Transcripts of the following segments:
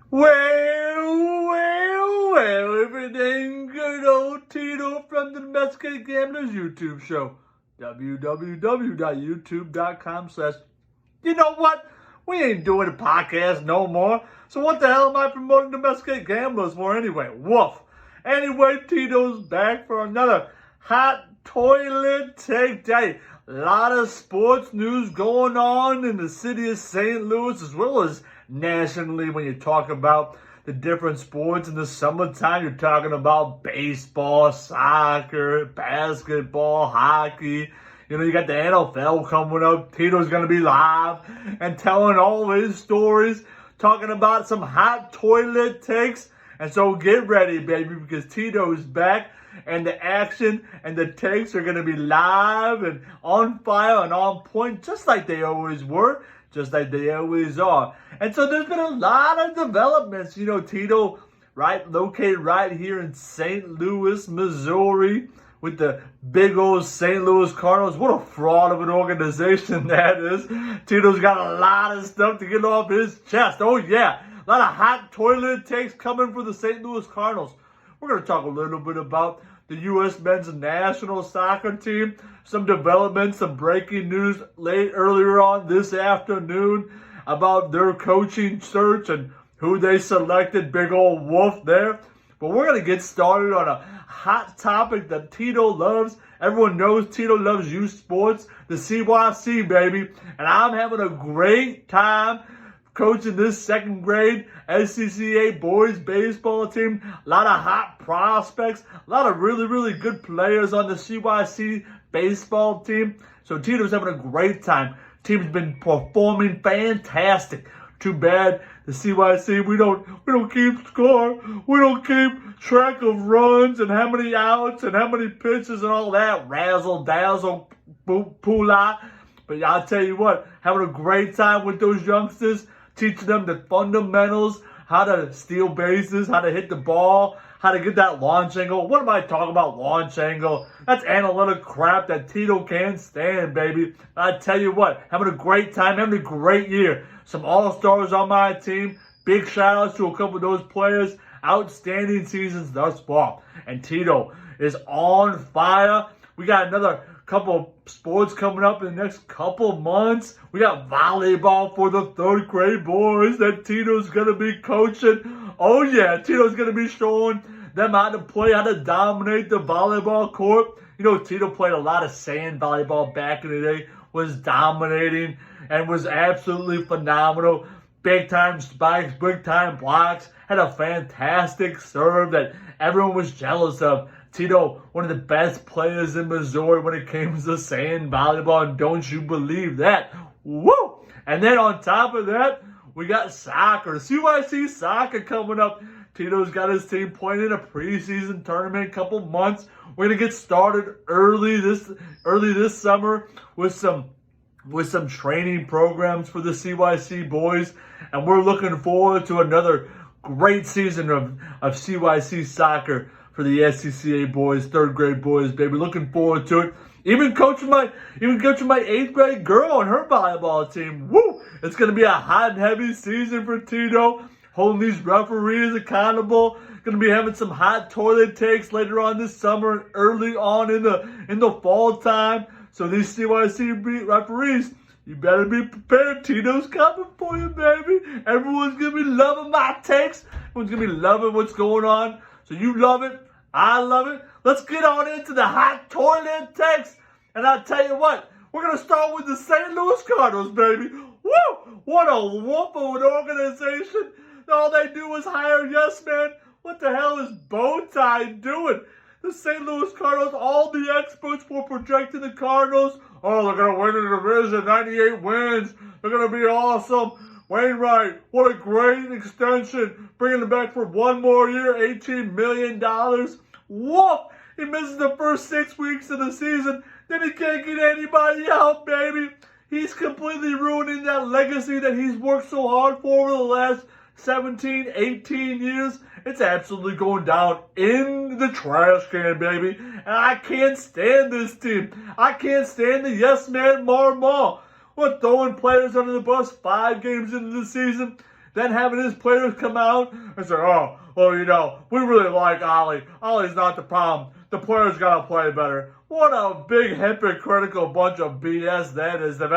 Well, everything good old Tito from the Domestic Gamblers YouTube show. www.youtube.com/. You know what? We ain't doing a podcast no more. So what the hell am I promoting Domestic Gamblers for anyway? Woof. Anyway, Tito's back for another hot toilet take day. A lot of sports news going on in the city of St. Louis as well as nationally when you talk about the different sports in the summertime. You're talking about baseball, soccer, basketball, hockey. You know, you got the NFL coming up. Tito's going to be live and telling all his stories, talking about some hot toilet takes. And so get ready, baby, because Tito's back and the action and the takes are going to be live and on fire and on point, just like they always were, just like they always are. And so there's been a lot of developments. You know, Tito, right, located right here in St. Louis, Missouri, with the big old St. Louis Cardinals. What a fraud of an organization that is. Tito's got a lot of stuff to get off his chest. Oh, yeah. A lot of hot toilet takes coming for the St. Louis Cardinals. We're going to talk a little bit about the U.S. men's national soccer team, some developments, some breaking news earlier on this afternoon about their coaching search and who they selected, big old wolf there. But we're going to get started on a hot topic that Tito loves. Everyone knows Tito loves youth sports, the CYC, baby. And I'm having a great time coaching this second grade SCCA boys baseball team. A lot of hot prospects, a lot of really, really good players on the CYC baseball team. So Tito's having a great time. Team's been performing fantastic. Too bad the CYC, we don't keep score. We don't keep track of runs and how many outs and how many pitches and all that razzle dazzle poola. But I'll tell you what, having a great time with those youngsters, teaching them the fundamentals, how to steal bases, how to hit the ball, how to get that launch angle. What am I talking about, launch angle? That's analytic crap that Tito can't stand, baby. I tell you what, having a great time, having a great year. Some all-stars on my team. Big shout-outs to a couple of those players. Outstanding seasons thus far. And Tito is on fire. We got another couple of sports coming up in the next couple months. We got volleyball for the third grade boys that Tito's going to be coaching. Oh yeah, Tito's going to be showing them how to play, how to dominate the volleyball court. You know, Tito played a lot of sand volleyball back in the day, was dominating and was absolutely phenomenal. Big time spikes, big time blocks, had a fantastic serve that everyone was jealous of. Tito, one of the best players in Missouri when it came to sand volleyball, and don't you believe that? Woo! And then on top of that, we got soccer. CYC soccer coming up. Tito's got his team playing in a preseason tournament in a couple months. We're gonna get started early this summer with some training programs for the CYC boys, and we're looking forward to another great season of CYC soccer for the SCCA boys, third grade boys, baby. Looking forward to it. Even coaching my 8th grade girl on her volleyball team. Woo! It's gonna be a hot and heavy season for Tito. Holding these referees accountable. Gonna be having some hot toilet takes later on this summer and early on in the fall time. So these CYC referees, you better be prepared. Tito's coming for you, baby. Everyone's gonna be loving my takes. Everyone's gonna be loving what's going on. So you love it. I love it. Let's get on into the hot toilet takes. And I'll tell you what, we're going to start with the St. Louis Cardinals, baby. Woo! What a whoop of an organization. All they do is hire yes man. What the hell is Bowtie doing? The St. Louis Cardinals, all the experts were projecting the Cardinals. Oh, they're going to win the division, 98 wins. They're going to be awesome. Wainwright, what a great extension. Bringing him back for one more year, $18 million. Woof! He misses the first 6 weeks of the season. Then he can't get anybody out, baby. He's completely ruining that legacy that he's worked so hard for over the last 17, 18 years. It's absolutely going down in the trash can, baby. And I can't stand this team. I can't stand the yes man Marmol. We're throwing players under the bus 5 games into the season. then having his players come out and say, oh, well, you know, we really like Ollie. Ollie's not the problem. The players got to play better. What a big hypocritical bunch of BS that is. If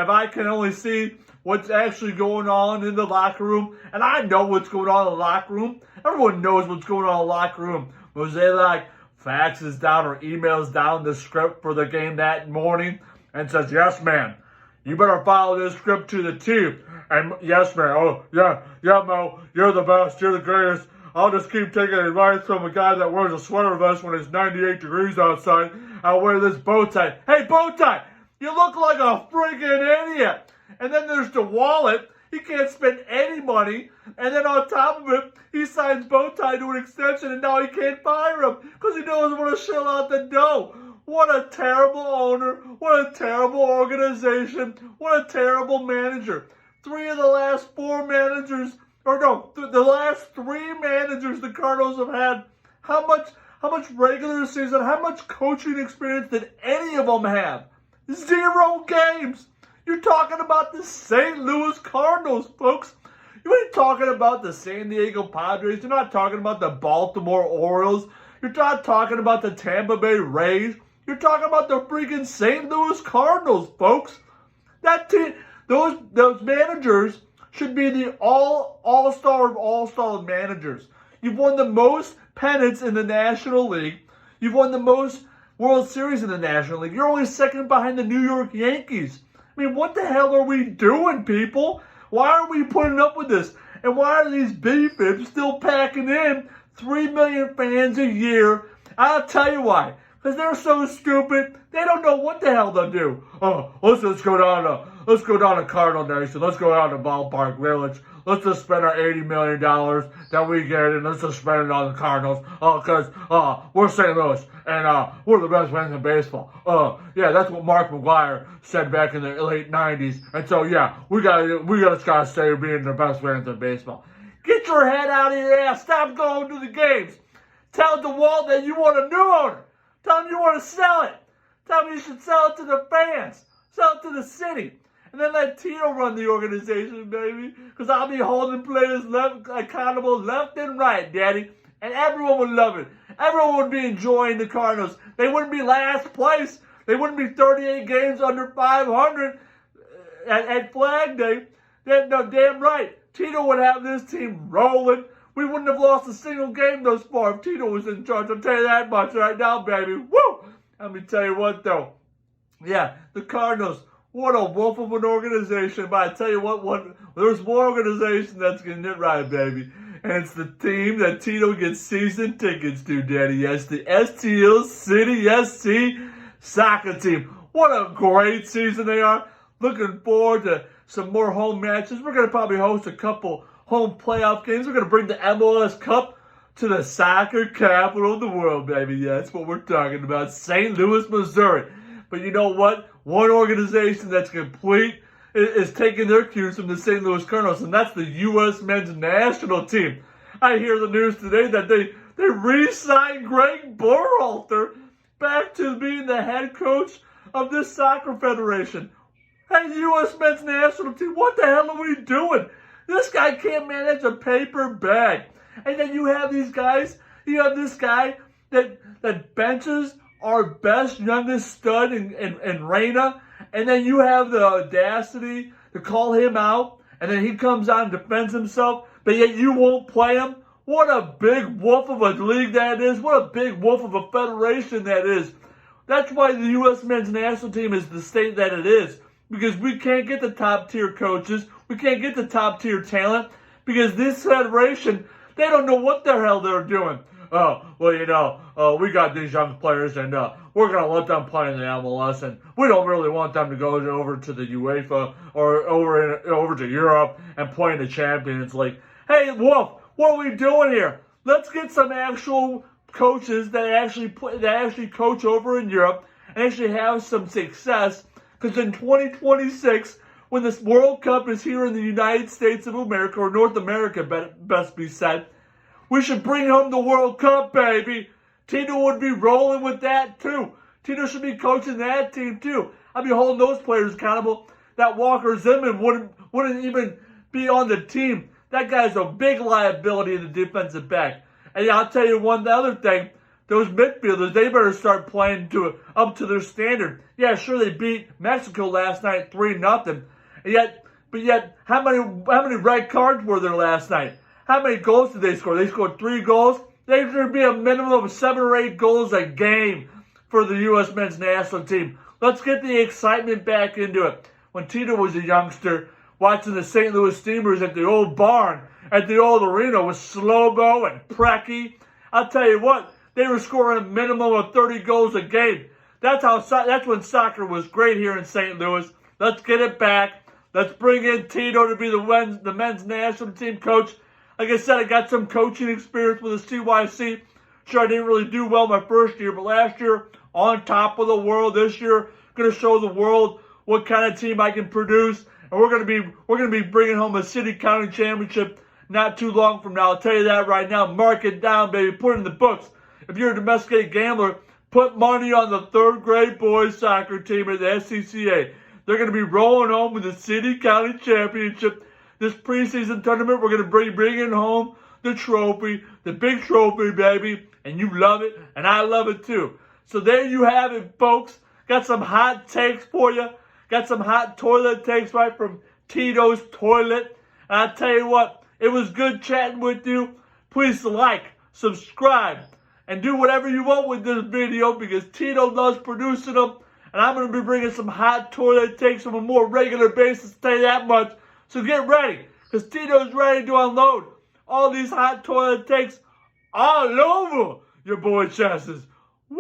I can only see what's actually going on in the locker room, and I know what's going on in the locker room. Everyone knows what's going on in the locker room. Was they like faxes down or emails down the script for the game that morning and says, yes, man, you better follow this script to the T. And yes, man, oh, yeah, Mo, you're the best, you're the greatest. I'll just keep taking advice from a guy that wears a sweater vest when it's 98 degrees outside. I'll wear this bow tie. Hey, bow tie, you look like a freaking idiot. And then there's the wallet. He can't spend any money. And then on top of it, he signs bow tie to an extension, and now he can't fire him because he doesn't want to shell out the dough. What a terrible owner. What a terrible organization. What a terrible manager. Three of the last four managers, or no, the last three managers the Cardinals have had, how much regular season, how much coaching experience did any of them have? 0 games. You're talking about the St. Louis Cardinals, folks. You ain't talking about the San Diego Padres. You're not talking about the Baltimore Orioles. You're not talking about the Tampa Bay Rays. You're talking about the freaking St. Louis Cardinals, folks. That team, those managers should be the all-star of all-star managers. You've won the most pennants in the National League. You've won the most World Series in the National League. You're only second behind the New York Yankees. I mean, what the hell are we doing, people? Why are we putting up with this? And why are these B-fibs still packing in 3 million fans a year? I'll tell you why. Because they're so stupid, they don't know what the hell to do. Oh, let's go down to Cardinal Nation. Let's go down to Ballpark Village. Let's just spend our $80 million that we get, and let's just spend it on the Cardinals. Because we're St. Louis, and we're the best fans in baseball. Yeah, that's what Mark McGwire said back in the late '90s. And so, yeah, we just gotta stay being the best fans in baseball. Get your head out of your ass. Stop going to the games. Tell DeWalt that you want a new owner. Tell him you want to sell it. Tell him you should sell it to the fans. Sell it to the city. And then let Tito run the organization, baby. Because I'll be holding players accountable left and right, Daddy. And everyone would love it. Everyone would be enjoying the Cardinals. They wouldn't be last place. They wouldn't be 38 games under 500 at Flag Day. No, damn right. Tito would have this team rolling. We wouldn't have lost a single game thus far if Tito was in charge. I'll tell you that much right now, baby. Woo! Let me tell you what, though. Yeah, the Cardinals. What a wolf of an organization. But I tell you what, there's one organization that's getting it right, baby. And it's the team that Tito gets season tickets to, Daddy. Yes, the STL City SC soccer team. What a great season they are. Looking forward to some more home matches. We're going to probably host a couple home playoff games. We're going to bring the MLS Cup to the soccer capital of the world, baby. Yeah, that's what we're talking about. St. Louis, Missouri. But you know what? One organization that's complete is taking their cues from the St. Louis Cardinals, and that's the U.S. men's national team. I hear the news today that they re-signed Greg Berhalter back to being the head coach of this soccer federation. Hey, U.S. men's national team, what the hell are we doing? This guy can't manage a paper bag. And then you have these guys, you have this guy that benches our best youngest stud in Reyna, and then you have the audacity to call him out, and then he comes out and defends himself, but yet you won't play him? What a big wolf of a league that is. What a big wolf of a federation that is. That's why the U.S. men's national team is the state that it is, because we can't get the top-tier coaches, we can't get the top-tier talent, because this federation, they don't know what the hell they're doing. Oh, well, you know, we got these young players, and we're going to let them play in the MLS, and we don't really want them to go over to the UEFA or over to Europe and play in the Champions League. Hey, Wolf, what are we doing here? Let's get some actual coaches that actually coach over in Europe and actually have some success, because in 2026, when this World Cup is here in the United States of America, or North America, best be said, we should bring home the World Cup, baby. Tito would be rolling with that, too. Tito should be coaching that team, too. I'd be holding those players accountable. That Walker Zimmerman wouldn't even be on the team That guy's a big liability in the defensive back. And I'll tell you one other thing. Those midfielders, they better start playing up to their standard. Yeah, sure, they beat Mexico last night 3-0. But yet, how many red cards were there last night? How many goals did they score? They scored 3 goals. There should be a minimum of 7 or 8 goals a game for the U.S. men's national team. Let's get the excitement back into it. When Tito was a youngster, watching the St. Louis Steamers at the old barn, at the old arena with Slobo and Preki, I'll tell you what, they were scoring a minimum of 30 goals a game. That's when soccer was great here in St. Louis. Let's get it back. Let's bring in Tito to be the men's national team coach. Like I said, I got some coaching experience with the CYC. Sure, I didn't really do well my first year, but last year, on top of the world. This year, going to show the world what kind of team I can produce. And we're going to be bringing home a city county championship not too long from now. I'll tell you that right now. Mark it down, baby. Put it in the books. If you're a domesticated gambler, put money on the 3rd grade boys soccer team at the SCCA. They're going to be rolling home with the city county championship. This preseason tournament, we're going to be bringing home the trophy, the big trophy, baby. And you love it, and I love it too. So there you have it, folks. Got some hot takes for you. Got some hot toilet takes right from Tito's toilet. And I'll tell you what, it was good chatting with you. Please like, subscribe, and do whatever you want with this video because Tito loves producing them. And I'm going to be bringing some hot toilet takes on a more regular basis, to tell you that much. So get ready, because Tito's ready to unload all these hot toilet takes all over your boy chances. Woo!